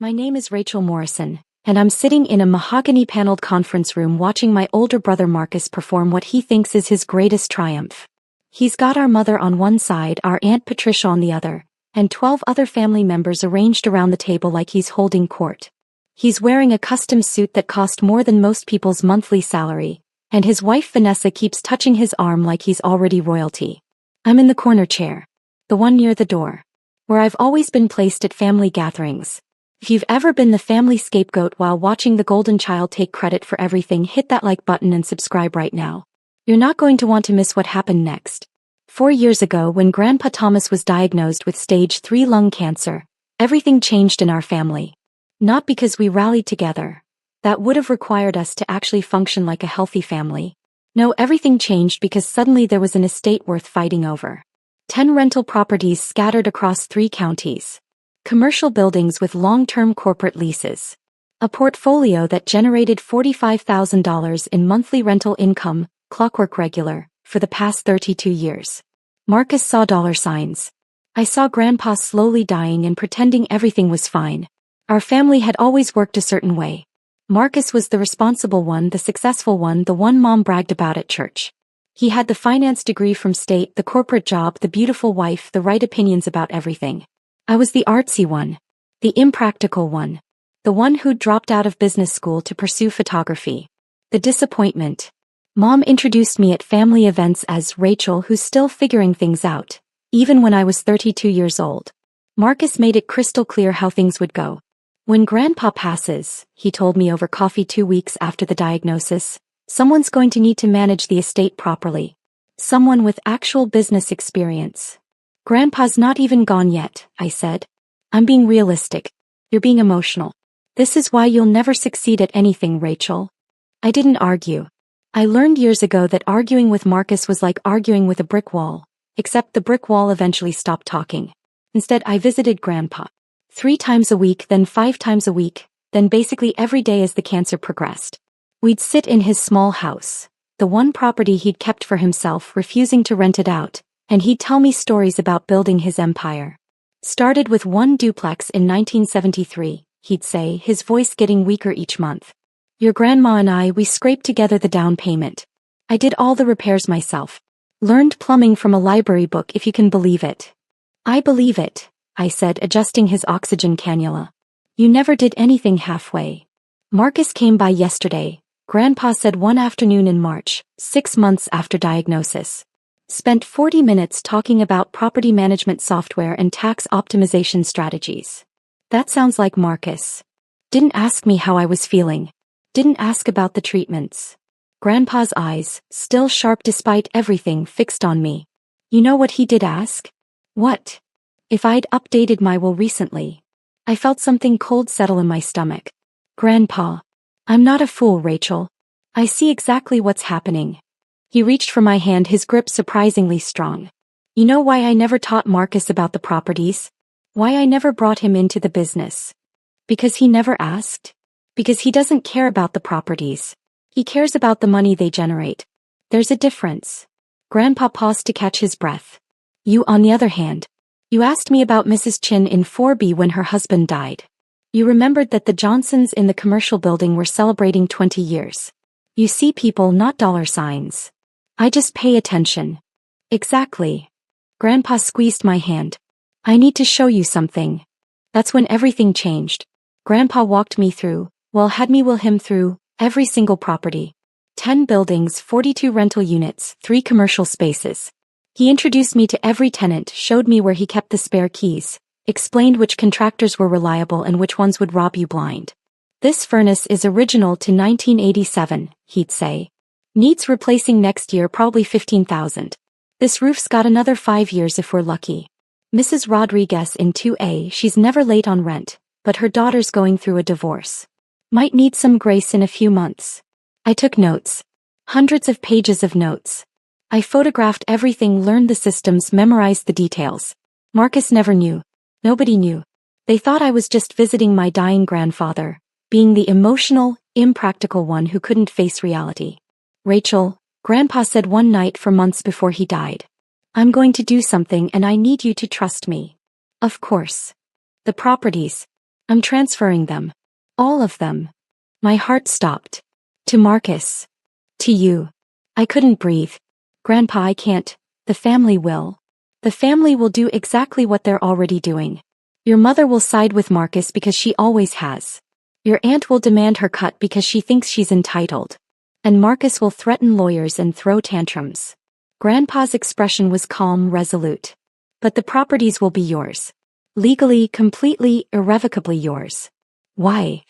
My name is Rachel Morrison, and I'm sitting in a mahogany-paneled conference room watching my older brother Marcus perform what he thinks is his greatest triumph. He's got our mother on one side, our Aunt Patricia on the other, and 12 other family members arranged around the table like he's holding court. He's wearing a custom suit that cost more than most people's monthly salary, and his wife Vanessa keeps touching his arm like he's already royalty. I'm in the corner chair, the one near the door, where I've always been placed at family gatherings. If you've ever been the family scapegoat while watching the golden child take credit for everything, hit that like button and subscribe right now. You're not going to want to miss what happened next. 4 years ago, when Grandpa Thomas was diagnosed with stage 3 lung cancer, everything changed in our family. Not because we rallied together. That would have required us to actually function like a healthy family. No, everything changed because suddenly there was an estate worth fighting over. 10 rental properties scattered across 3 counties. Commercial buildings with long-term corporate leases. A portfolio that generated $45,000 in monthly rental income, clockwork regular, for the past 32 years. Marcus saw dollar signs. I saw Grandpa slowly dying and pretending everything was fine. Our family had always worked a certain way. Marcus was the responsible one, the successful one, the one Mom bragged about at church. He had the finance degree from state, the corporate job, the beautiful wife, the right opinions about everything. I was the artsy one. The impractical one. The one who'd dropped out of business school to pursue photography. The disappointment. Mom introduced me at family events as Rachel, who's still figuring things out, even when I was 32 years old. Marcus made it crystal clear how things would go. When Grandpa passes, he told me over coffee 2 weeks after the diagnosis, someone's going to need to manage the estate properly. Someone with actual business experience. Grandpa's not even gone yet, I said. I'm being realistic. You're being emotional. This is why you'll never succeed at anything, Rachel. I didn't argue. I learned years ago that arguing with Marcus was like arguing with a brick wall, except the brick wall eventually stopped talking. Instead, I visited Grandpa 3 times a week, then 5 times a week, then basically every day as the cancer progressed. We'd sit in his small house, the one property he'd kept for himself, refusing to rent it out, and he'd tell me stories about building his empire. Started with 1 duplex in 1973, he'd say, his voice getting weaker each month. Your grandma and I, we scraped together the down payment. I did all the repairs myself. Learned plumbing from a library book, if you can believe it. I believe it, I said, adjusting his oxygen cannula. You never did anything halfway. Marcus came by yesterday, Grandpa said one afternoon in March, 6 months after diagnosis. Spent 40 minutes talking about property management software and tax optimization strategies. That sounds like Marcus. Didn't ask me how I was feeling. Didn't ask about the treatments. Grandpa's eyes, still sharp despite everything, fixed on me. You know what he did ask? What? If I'd updated my will recently. I felt something cold settle in my stomach. Grandpa. I'm not a fool, Rachel. I see exactly what's happening. He reached for my hand, his grip surprisingly strong. You know why I never taught Marcus about the properties? Why I never brought him into the business? Because he never asked? Because he doesn't care about the properties. He cares about the money they generate. There's a difference. Grandpa paused to catch his breath. You, on the other hand. You asked me about Mrs. Chin in 4B when her husband died. You remembered that the Johnsons in the commercial building were celebrating 20 years. You see people, not dollar signs. I just pay attention. Exactly. Grandpa squeezed my hand. I need to show you something. That's when everything changed. Grandpa walked me through, had me will him through, every single property. 10 buildings, 42 rental units, 3 commercial spaces. He introduced me to every tenant, showed me where he kept the spare keys, explained which contractors were reliable and which ones would rob you blind. This furnace is original to 1987, he'd say. Needs replacing next year, probably $15,000. This roof's got another 5 years if we're lucky. Mrs. Rodriguez in 2A, she's never late on rent, but her daughter's going through a divorce. Might need some grace in a few months. I took notes. Hundreds of pages of notes. I photographed everything, learned the systems, memorized the details. Marcus never knew. Nobody knew. They thought I was just visiting my dying grandfather, being the emotional, impractical one who couldn't face reality. Rachel, Grandpa said one night for months before he died. I'm going to do something and I need you to trust me. Of course. The properties. I'm transferring them. All of them. My heart stopped. To Marcus. To you. I couldn't breathe. Grandpa, I can't. The family will. The family will do exactly what they're already doing. Your mother will side with Marcus because she always has. Your aunt will demand her cut because she thinks she's entitled. And Marcus will threaten lawyers and throw tantrums. Grandpa's expression was calm, resolute. But the properties will be yours. Legally, completely, irrevocably yours. Why?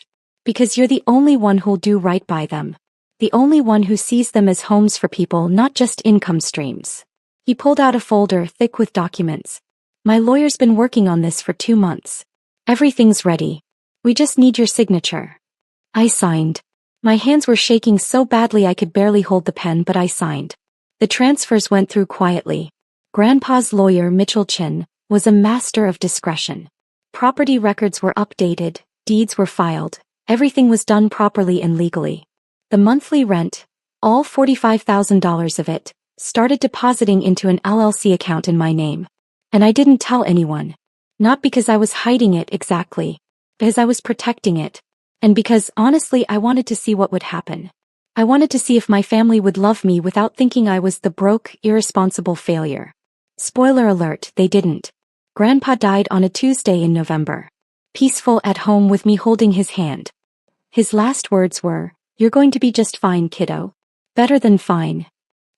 Because you're the only one who'll do right by them. The only one who sees them as homes for people, not just income streams. He pulled out a folder thick with documents. My lawyer's been working on this for 2 months. Everything's ready. We just need your signature. I signed. My hands were shaking so badly I could barely hold the pen, but I signed. The transfers went through quietly. Grandpa's lawyer, Mitchell Chin, was a master of discretion. Property records were updated, deeds were filed, everything was done properly and legally. The monthly rent, all $45,000 of it, started depositing into an LLC account in my name. And I didn't tell anyone. Not because I was hiding it exactly, because I was protecting it. And because, honestly, I wanted to see what would happen. I wanted to see if my family would love me without thinking I was the broke, irresponsible failure. Spoiler alert, they didn't. Grandpa died on a Tuesday in November. Peaceful at home with me holding his hand. His last words were, "You're going to be just fine, kiddo. Better than fine."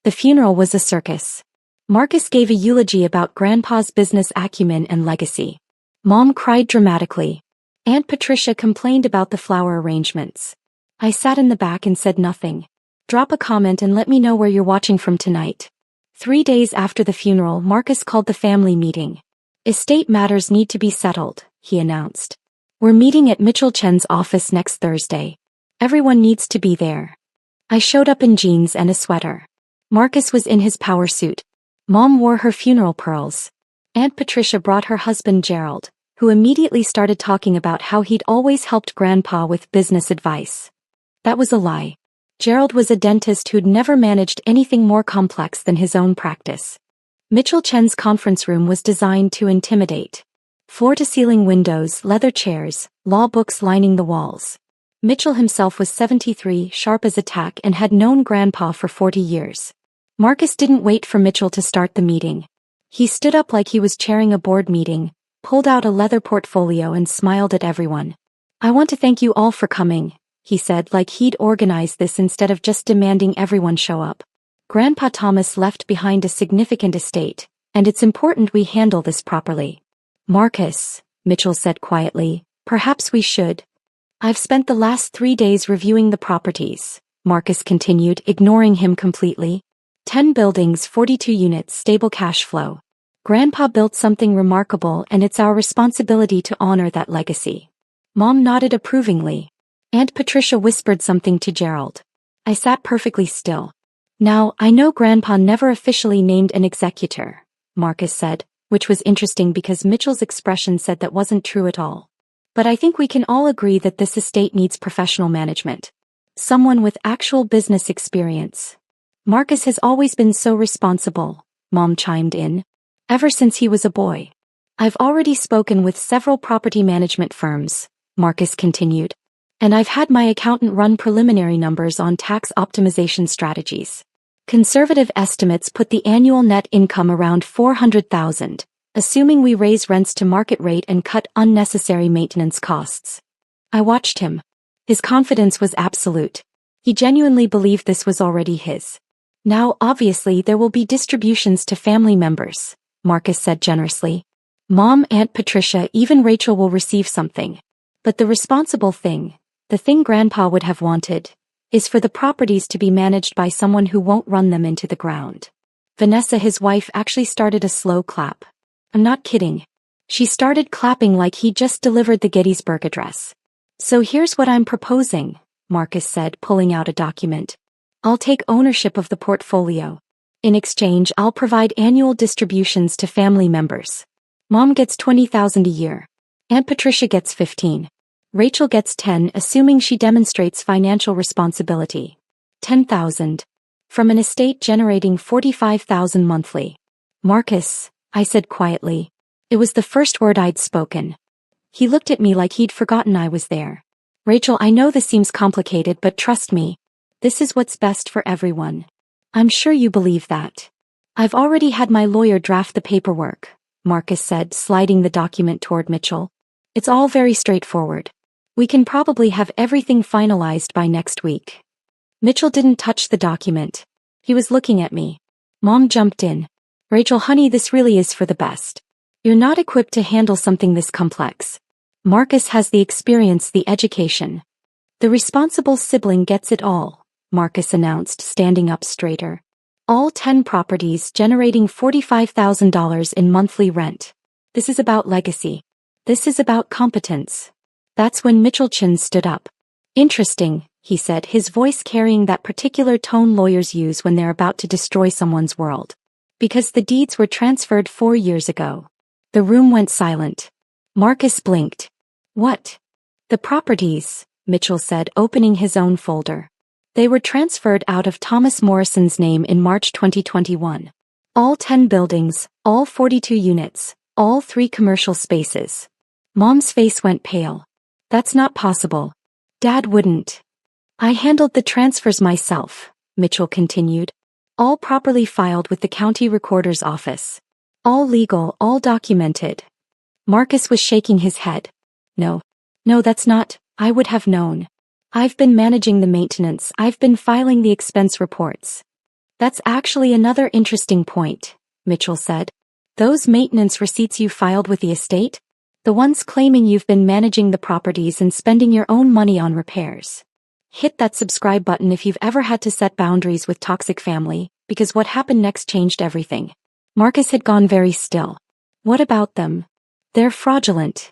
The funeral was a circus. Marcus gave a eulogy about Grandpa's business acumen and legacy. Mom cried dramatically. Aunt Patricia complained about the flower arrangements. I sat in the back and said nothing. Drop a comment and let me know where you're watching from tonight. 3 days after the funeral, Marcus called the family meeting. Estate matters need to be settled, he announced. We're meeting at Mitchell Chen's office next Thursday. Everyone needs to be there. I showed up in jeans and a sweater. Marcus was in his power suit. Mom wore her funeral pearls. Aunt Patricia brought her husband Gerald, who immediately started talking about how he'd always helped Grandpa with business advice. That was a lie. Gerald was a dentist who'd never managed anything more complex than his own practice. Mitchell Chen's conference room was designed to intimidate. Floor-to-ceiling windows, leather chairs, law books lining the walls. Mitchell himself was 73, sharp as a tack, and had known Grandpa for 40 years. Marcus didn't wait for Mitchell to start the meeting. He stood up like he was chairing a board meeting, pulled out a leather portfolio and smiled at everyone. "I want to thank you all for coming," he said, like he'd organized this instead of just demanding everyone show up. "Grandpa Thomas left behind a significant estate, and it's important we handle this properly." "Marcus," Mitchell said quietly, "perhaps we should." "I've spent the last 3 days reviewing the properties," Marcus continued, ignoring him completely. 10 buildings, 42 units, stable cash flow. Grandpa built something remarkable, and it's our responsibility to honor that legacy. Mom nodded approvingly. Aunt Patricia whispered something to Gerald. I sat perfectly still. "Now, I know Grandpa never officially named an executor," Marcus said, which was interesting because Mitchell's expression said that wasn't true at all. "But I think we can all agree that this estate needs professional management. Someone with actual business experience." "Marcus has always been so responsible," Mom chimed in. "Ever since he was a boy. I've already spoken with several property management firms," Marcus continued. "And I've had my accountant run preliminary numbers on tax optimization strategies. Conservative estimates put the annual net income around $400,000, assuming we raise rents to market rate and cut unnecessary maintenance costs." I watched him. His confidence was absolute. He genuinely believed this was already his. "Now, obviously, there will be distributions to family members," Marcus said generously. "Mom, Aunt Patricia, even Rachel will receive something. But the responsible thing, the thing Grandpa would have wanted, is for the properties to be managed by someone who won't run them into the ground." Vanessa, his wife, actually started a slow clap. I'm not kidding. She started clapping like he just delivered the Gettysburg Address. "So here's what I'm proposing," Marcus said, pulling out a document. "I'll take ownership of the portfolio. In exchange, I'll provide annual distributions to family members. Mom gets $20,000 a year. Aunt Patricia gets 15. Rachel gets 10, assuming she demonstrates financial responsibility. 10,000. From an estate generating 45,000 monthly." "Marcus," I said quietly. It was the first word I'd spoken. He looked at me like he'd forgotten I was there. Rachel, I know this seems complicated, but trust me. This is what's best for everyone. I'm sure you believe that. I've already had my lawyer draft the paperwork, Marcus said, sliding the document toward Mitchell. It's all very straightforward. We can probably have everything finalized by next week. Mitchell didn't touch the document. He was looking at me. Mom jumped in. Rachel, honey, this really is for the best. You're not equipped to handle something this complex. Marcus has the experience, the education. The responsible sibling gets it all, Marcus announced, standing up straighter. All 10 properties generating $45,000 in monthly rent. This is about legacy. This is about competence. That's when Mitchell Chin stood up. Interesting, he said, his voice carrying that particular tone lawyers use when they're about to destroy someone's world. Because the deeds were transferred 4 years ago. The room went silent. Marcus blinked. What? The properties, Mitchell said, opening his own folder. They were transferred out of Thomas Morrison's name in March 2021. All 10 buildings, all 42 units, all 3 commercial spaces. Mom's face went pale. That's not possible. Dad wouldn't. I handled the transfers myself, Mitchell continued. All properly filed with the county recorder's office. All legal, all documented. Marcus was shaking his head. No, that's not, I would have known. I've been managing the maintenance, I've been filing the expense reports. That's actually another interesting point, Mitchell said. Those maintenance receipts you filed with the estate? The ones claiming you've been managing the properties and spending your own money on repairs. Hit that subscribe button if you've ever had to set boundaries with toxic family, because what happened next changed everything. Marcus had gone very still. What about them? They're fraudulent.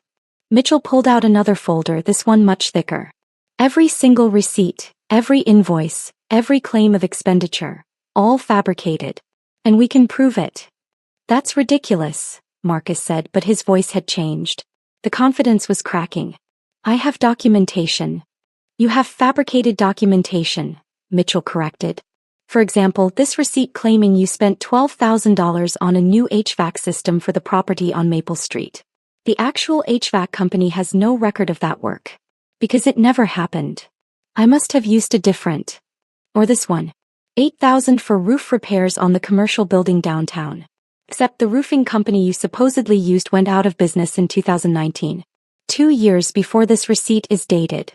Mitchell pulled out another folder, this one much thicker. Every single receipt, every invoice, every claim of expenditure, all fabricated. And we can prove it. That's ridiculous, Marcus said, but his voice had changed. The confidence was cracking. I have documentation. You have fabricated documentation, Mitchell corrected. For example, this receipt claiming you spent $12,000 on a new HVAC system for the property on Maple Street. The actual HVAC company has no record of that work. Because it never happened. I must have used a different. Or this one. $8,000 for roof repairs on the commercial building downtown. Except the roofing company you supposedly used went out of business in 2019. 2 years before this receipt is dated.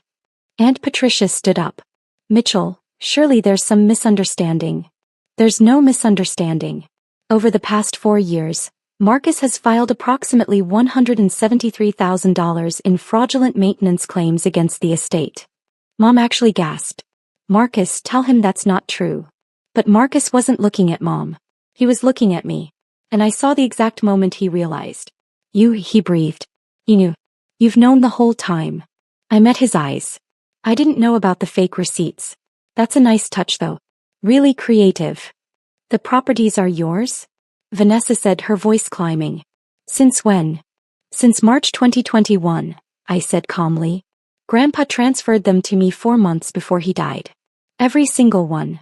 Aunt Patricia stood up. Mitchell, surely there's some misunderstanding. There's no misunderstanding. Over the past 4 years, Marcus has filed approximately $173,000 in fraudulent maintenance claims against the estate. Mom actually gasped. Marcus, tell him that's not true. But Marcus wasn't looking at Mom. He was looking at me. And I saw the exact moment he realized. He breathed. You knew. You've known the whole time. I met his eyes. I didn't know about the fake receipts. That's a nice touch though. Really creative. The properties are yours? Vanessa said, her voice climbing. Since when? Since March 2021, I said calmly. Grandpa transferred them to me 4 months before he died. Every single one.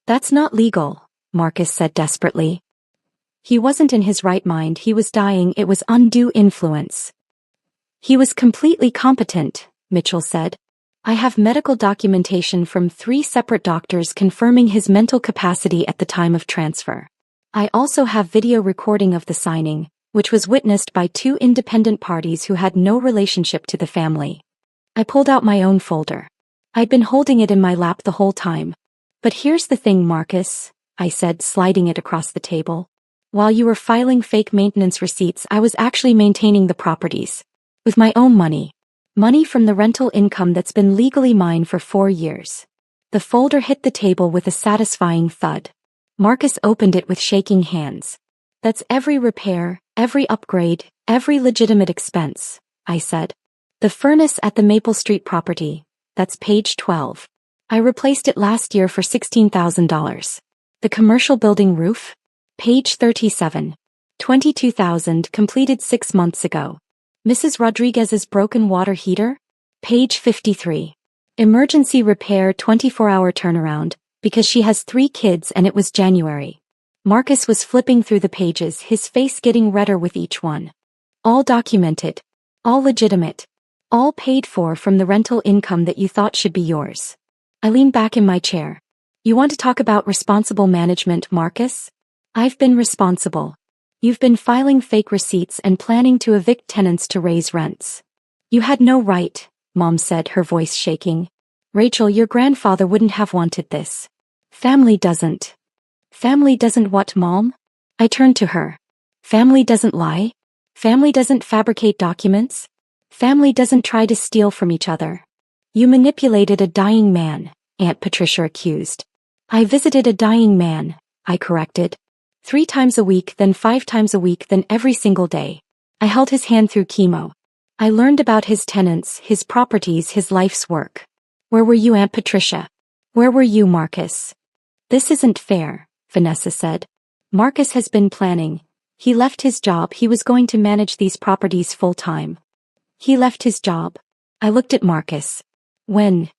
That's not legal, Marcus said desperately. He wasn't in his right mind, he was dying, it was undue influence. He was completely competent, Mitchell said. I have medical documentation from 3 separate doctors confirming his mental capacity at the time of transfer. I also have video recording of the signing, which was witnessed by 2 independent parties who had no relationship to the family. I pulled out my own folder. I'd been holding it in my lap the whole time. But here's the thing, Marcus, I said, sliding it across the table. While you were filing fake maintenance receipts, I was actually maintaining the properties. With my own money. Money from the rental income that's been legally mine for 4 years. The folder hit the table with a satisfying thud. Marcus opened it with shaking hands. That's every repair, every upgrade, every legitimate expense, I said. The furnace at the Maple Street property, that's page 12. I replaced it last year for $16,000. The commercial building roof? Page 37. $22,000 completed 6 months ago. Mrs. Rodriguez's broken water heater? Page 53. Emergency repair 24-hour turnaround, because she has 3 kids and it was January. Marcus was flipping through the pages, his face getting redder with each one. All documented. All legitimate. All paid for from the rental income that you thought should be yours. I leaned back in my chair. You want to talk about responsible management, Marcus? I've been responsible. You've been filing fake receipts and planning to evict tenants to raise rents. You had no right, Mom said, her voice shaking. Rachel, your grandfather wouldn't have wanted this. Family doesn't. Family doesn't what, Mom? I turned to her. Family doesn't lie? Family doesn't fabricate documents? Family doesn't try to steal from each other. You manipulated a dying man, Aunt Patricia accused. I visited a dying man, I corrected. 3 times a week, then 5 times a week, then every single day. I held his hand through chemo. I learned about his tenants, his properties, his life's work. Where were you, Aunt Patricia? Where were you, Marcus? This isn't fair, Vanessa said. Marcus has been planning. He left his job. He was going to manage these properties full-time. He left his job. I looked at Marcus. When?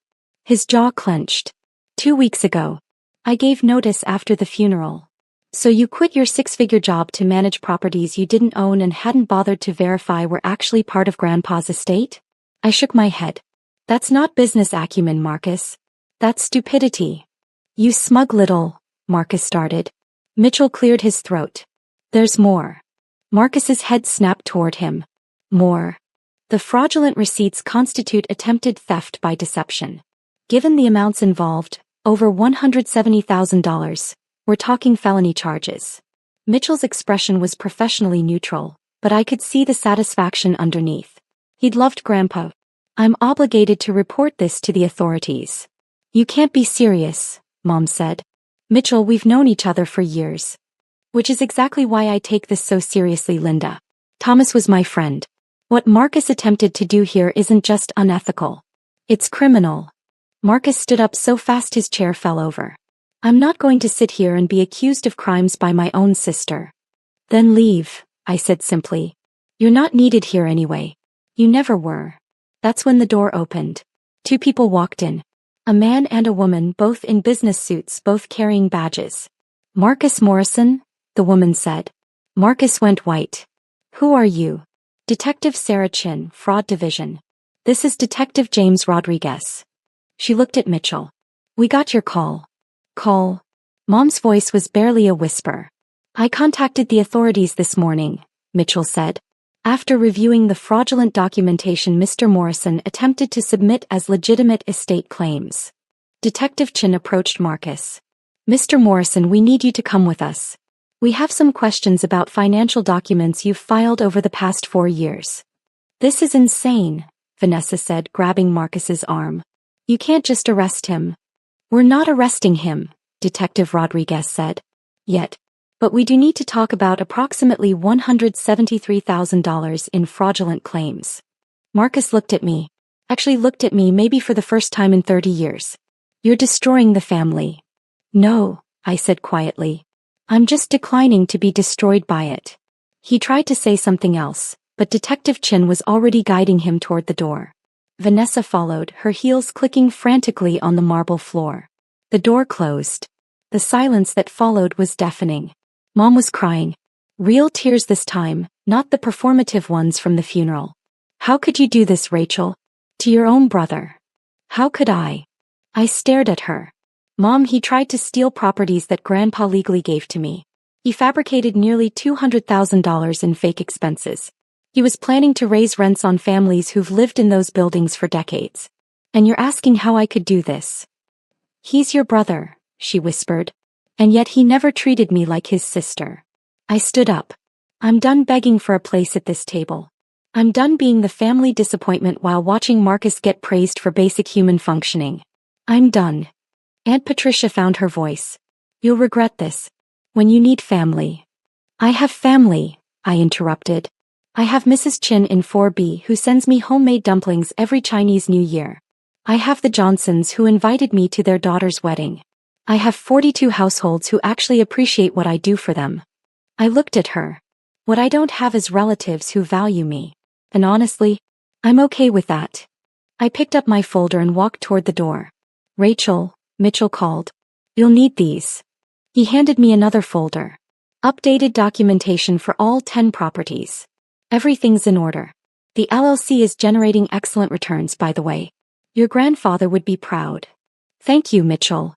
His jaw clenched. 2 weeks ago. I gave notice after the funeral. So you quit your 6-figure job to manage properties you didn't own and hadn't bothered to verify were actually part of Grandpa's estate? I shook my head. That's not business acumen, Marcus. That's stupidity. You smug little, Marcus started. Mitchell cleared his throat. There's more. Marcus's head snapped toward him. More. The fraudulent receipts constitute attempted theft by deception. Given the amounts involved, over $170,000, we're talking felony charges. Mitchell's expression was professionally neutral, but I could see the satisfaction underneath. He'd loved Grandpa. I'm obligated to report this to the authorities. You can't be serious, Mom said. Mitchell, we've known each other for years. Which is exactly why I take this so seriously, Linda. Thomas was my friend. What Marcus attempted to do here isn't just unethical. It's criminal. Marcus stood up so fast his chair fell over. I'm not going to sit here and be accused of crimes by my own sister. Then leave, I said simply. You're not needed here anyway. You never were. That's when the door opened. 2 people walked in. A man and a woman, both in business suits, both carrying badges. Marcus Morrison, the woman said. Marcus went white. Who are you? Detective Sarah Chin, Fraud Division. This is Detective James Rodriguez. She looked at Mitchell. We got your call. Call? Mom's voice was barely a whisper. I contacted the authorities this morning, Mitchell said. After reviewing the fraudulent documentation Mr. Morrison attempted to submit as legitimate estate claims. Detective Chin approached Marcus. Mr. Morrison, we need you to come with us. We have some questions about financial documents you've filed over the past 4 years. This is insane, Vanessa said, grabbing Marcus's arm. You can't just arrest him. We're not arresting him, Detective Rodriguez said. Yet. But we do need to talk about approximately $173,000 in fraudulent claims. Marcus looked at me. Actually looked at me maybe for the first time in 30 years. You're destroying the family. No, I said quietly. I'm just declining to be destroyed by it. He tried to say something else, but Detective Chin was already guiding him toward the door. Vanessa followed, her heels clicking frantically on the marble floor. The door closed. The silence that followed was deafening. Mom was crying. Real tears this time, not the performative ones from the funeral. How could you do this, Rachel? To your own brother. How could I? I stared at her. Mom, he tried to steal properties that Grandpa legally gave to me. He fabricated nearly $200,000 in fake expenses. He was planning to raise rents on families who've lived in those buildings for decades. And you're asking how I could do this? He's your brother, she whispered. And yet he never treated me like his sister. I stood up. I'm done begging for a place at this table. I'm done being the family disappointment while watching Marcus get praised for basic human functioning. I'm done. Aunt Patricia found her voice. You'll regret this. When you need family. I have family, I interrupted. I have Mrs. Chin in 4B who sends me homemade dumplings every Chinese New Year. I have the Johnsons who invited me to their daughter's wedding. I have 42 households who actually appreciate what I do for them. I looked at her. What I don't have is relatives who value me. And honestly, I'm okay with that. I picked up my folder and walked toward the door. Rachel, Mitchell called. You'll need these. He handed me another folder. Updated documentation for all 10 properties. Everything's in order. The LLC is generating excellent returns, by the way. Your grandfather would be proud. Thank you, Mitchell.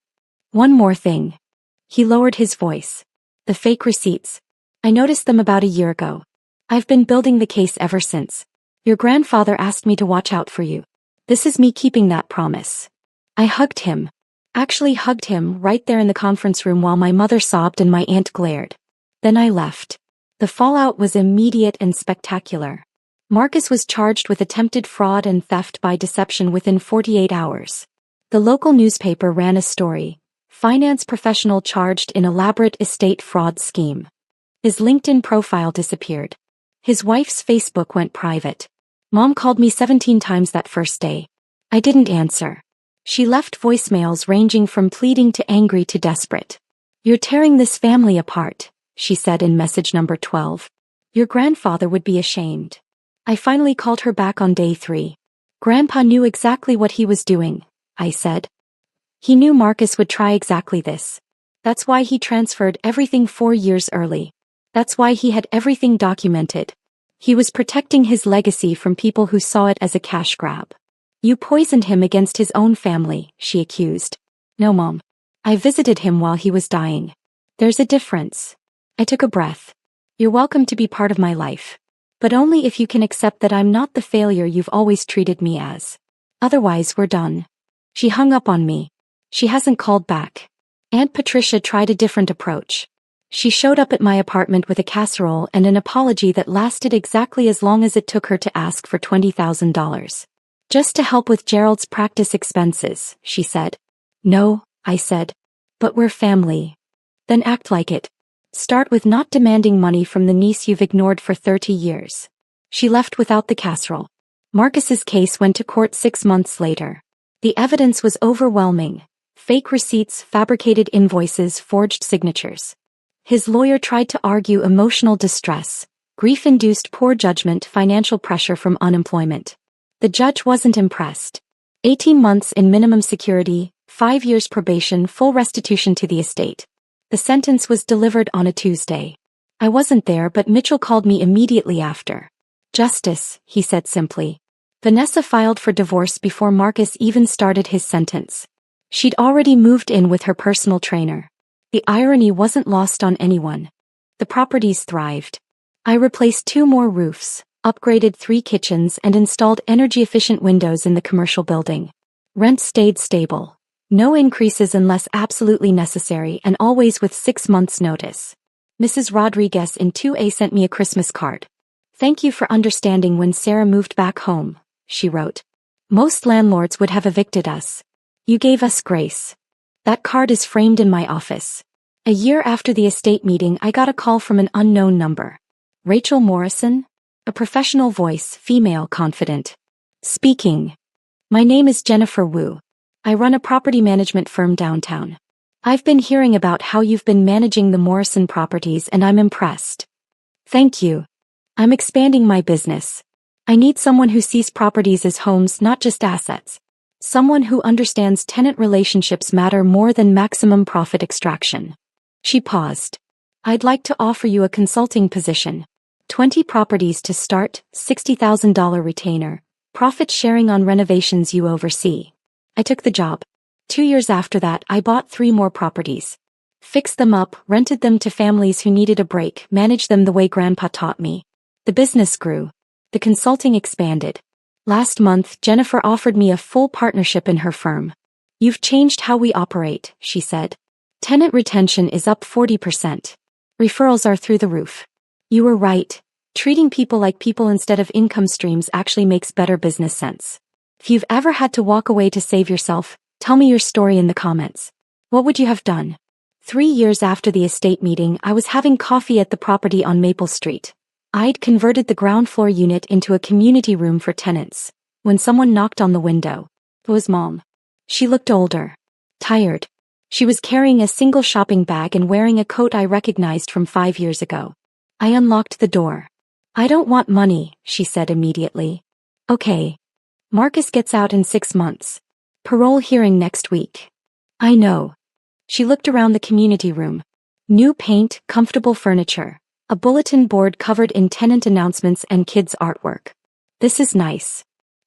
One more thing. He lowered his voice. The fake receipts. I noticed them about a year ago. I've been building the case ever since. Your grandfather asked me to watch out for you. This is me keeping that promise. I hugged him. Actually hugged him right there in the conference room while my mother sobbed and my aunt glared. Then I left. The fallout was immediate and spectacular. Marcus was charged with attempted fraud and theft by deception within 48 hours. The local newspaper ran a story. Finance professional charged in elaborate estate fraud scheme. His LinkedIn profile disappeared. His wife's Facebook went private. Mom called me 17 times that first day. I didn't answer. She left voicemails ranging from pleading to angry to desperate. You're tearing this family apart, she said in message number 12. Your grandfather would be ashamed. I finally called her back on day 3. Grandpa knew exactly what he was doing, I said. He knew Marcus would try exactly this. That's why he transferred everything 4 years early. That's why he had everything documented. He was protecting his legacy from people who saw it as a cash grab. You poisoned him against his own family, she accused. No, Mom. I visited him while he was dying. There's a difference. I took a breath. You're welcome to be part of my life. But only if you can accept that I'm not the failure you've always treated me as. Otherwise, we're done. She hung up on me. She hasn't called back. Aunt Patricia tried a different approach. She showed up at my apartment with a casserole and an apology that lasted exactly as long as it took her to ask for $20,000. Just to help with Gerald's practice expenses, she said. No, I said. But we're family. Then act like it. Start with not demanding money from the niece you've ignored for 30 years. She left without the casserole. Marcus's case went to court 6 months later. The evidence was overwhelming. Fake receipts, fabricated invoices, forged signatures. His lawyer tried to argue emotional distress, grief-induced poor judgment, financial pressure from unemployment. The judge wasn't impressed. 18 months in minimum security, 5 years probation, full restitution to the estate. The sentence was delivered on a Tuesday. I wasn't there, but Mitchell called me immediately after. Justice, he said simply. Vanessa filed for divorce before Marcus even started his sentence. She'd already moved in with her personal trainer. The irony wasn't lost on anyone. The properties thrived. I replaced 2 more roofs, upgraded 3 kitchens and installed energy-efficient windows in the commercial building. Rent stayed stable. No increases unless absolutely necessary and always with 6 months' notice. Mrs. Rodriguez in 2A sent me a Christmas card. Thank you for understanding when Sarah moved back home, she wrote. Most landlords would have evicted us. You gave us grace. That card is framed in my office. A year after the estate meeting, I got a call from an unknown number. Rachel Morrison? A professional voice, female, confident. Speaking. My name is Jennifer Wu. I run a property management firm downtown. I've been hearing about how you've been managing the Morrison properties and I'm impressed. Thank you. I'm expanding my business. I need someone who sees properties as homes, not just assets. Someone who understands tenant relationships matter more than maximum profit extraction. She paused. I'd like to offer you a consulting position. 20 properties to start, $60,000 retainer, profit sharing on renovations you oversee. I took the job. 2 years after that, I bought 3 more properties. Fixed them up, rented them to families who needed a break, managed them the way Grandpa taught me. The business grew. The consulting expanded. Last month, Jennifer offered me a full partnership in her firm. You've changed how we operate, she said. Tenant retention is up 40%. Referrals are through the roof. You were right. Treating people like people instead of income streams actually makes better business sense. If you've ever had to walk away to save yourself, tell me your story in the comments. What would you have done? 3 years after the estate meeting, I was having coffee at the property on Maple Street. I'd converted the ground floor unit into a community room for tenants. When someone knocked on the window, it was Mom. She looked older. Tired. She was carrying a single shopping bag and wearing a coat I recognized from 5 years ago. I unlocked the door. I don't want money, she said immediately. Okay. Marcus gets out in 6 months. Parole hearing next week. I know. She looked around the community room. New paint, comfortable furniture. A bulletin board covered in tenant announcements and kids' artwork. This is nice.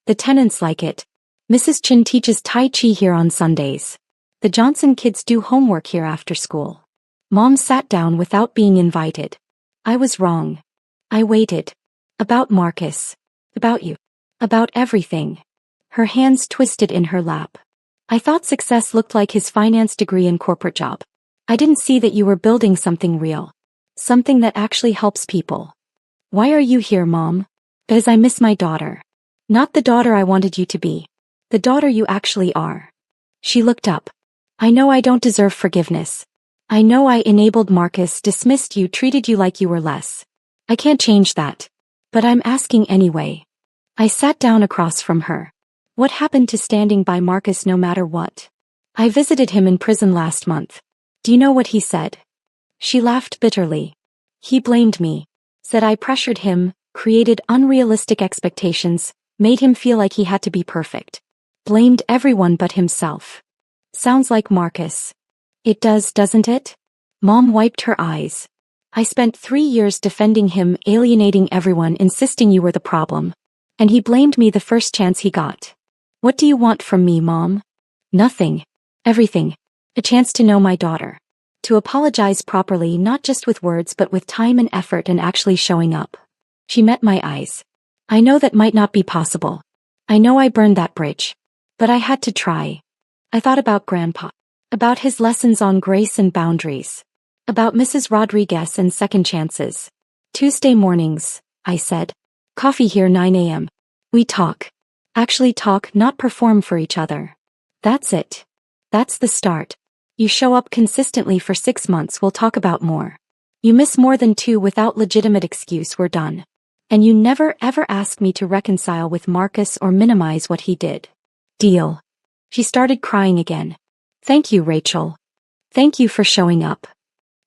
The tenants like it. Mrs. Chin teaches Tai Chi here on Sundays. The Johnson kids do homework here after school. Mom sat down without being invited. I was wrong. I waited. About Marcus. About you. About everything. Her hands twisted in her lap. I thought success looked like his finance degree and corporate job. I didn't see that you were building something real. Something that actually helps people. Why are you here, Mom? Because I miss my daughter. Not the daughter I wanted you to be. The daughter you actually are. She looked up. I know I don't deserve forgiveness. I know I enabled Marcus, dismissed you, treated you like you were less. I can't change that. But I'm asking anyway. I sat down across from her. What happened to standing by Marcus no matter what? I visited him in prison last month. Do you know what he said? She laughed bitterly. He blamed me. Said I pressured him, created unrealistic expectations, made him feel like he had to be perfect. Blamed everyone but himself. Sounds like Marcus. It does, doesn't it? Mom wiped her eyes. I spent 3 years defending him, alienating everyone, insisting you were the problem. And he blamed me the first chance he got. What do you want from me, Mom? Nothing. Everything. A chance to know my daughter. To apologize properly, not just with words but with time and effort and actually showing up. She met my eyes. I know that might not be possible. I know I burned that bridge. But I had to try. I thought about Grandpa. About his lessons on grace and boundaries. About Mrs. Rodriguez and second chances. Tuesday mornings, I said. Coffee here 9 a.m. We talk. Actually talk, not perform for each other. That's it. That's the start. You show up consistently for 6 months, we'll talk about more. You miss more than 2 without legitimate excuse, we're done. And you never ever ask me to reconcile with Marcus or minimize what he did. Deal. She started crying again. Thank you, Rachel. Thank you for showing up.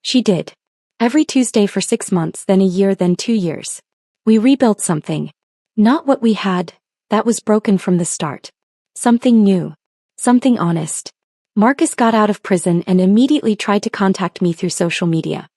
She did. Every Tuesday for 6 months, then a year, then 2 years. We rebuilt something. Not what we had, that was broken from the start. Something new. Something honest. Marcus got out of prison and immediately tried to contact me through social media.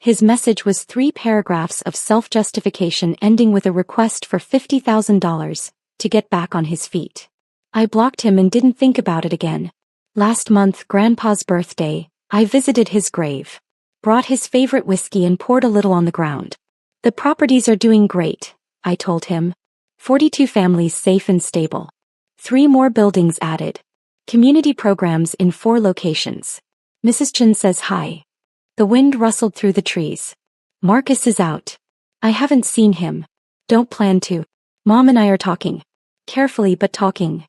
His message was 3 paragraphs of self-justification ending with a request for $50,000 to get back on his feet. I blocked him and didn't think about it again. Last month, Grandpa's birthday, I visited his grave. Brought his favorite whiskey and poured a little on the ground. The properties are doing great, I told him. 42 families safe and stable. 3 more buildings added. Community programs in 4 locations. Mrs. Chin says hi. The wind rustled through the trees. Marcus is out. I haven't seen him. Don't plan to. Mom and I are talking. Carefully but talking.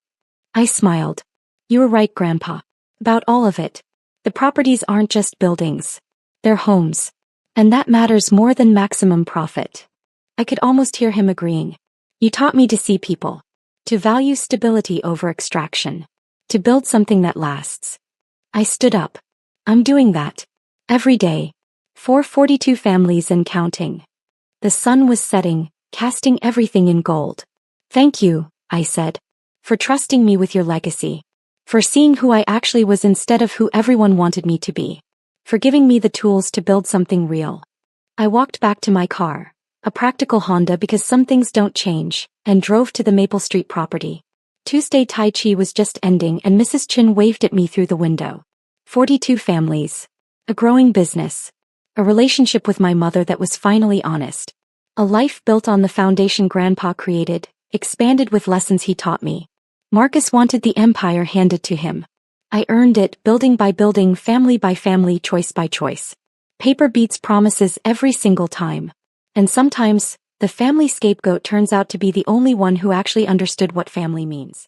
I smiled. You were right, Grandpa. About all of it. The properties aren't just buildings. They're homes. And that matters more than maximum profit. I could almost hear him agreeing. You taught me to see people. To value stability over extraction. To build something that lasts. I stood up. I'm doing that. Every day. 442 families and counting. The sun was setting, casting everything in gold. Thank you, I said. For trusting me with your legacy. For seeing who I actually was instead of who everyone wanted me to be. For giving me the tools to build something real. I walked back to my car, a practical Honda because some things don't change, and drove to the Maple Street property. Tuesday Tai Chi was just ending and Mrs. Chin waved at me through the window. 42 families. A growing business. A relationship with my mother that was finally honest. A life built on the foundation Grandpa created, expanded with lessons he taught me. Marcus wanted the empire handed to him. I earned it, building by building, family by family, choice by choice. Paper beats promises every single time. And sometimes, the family scapegoat turns out to be the only one who actually understood what family means.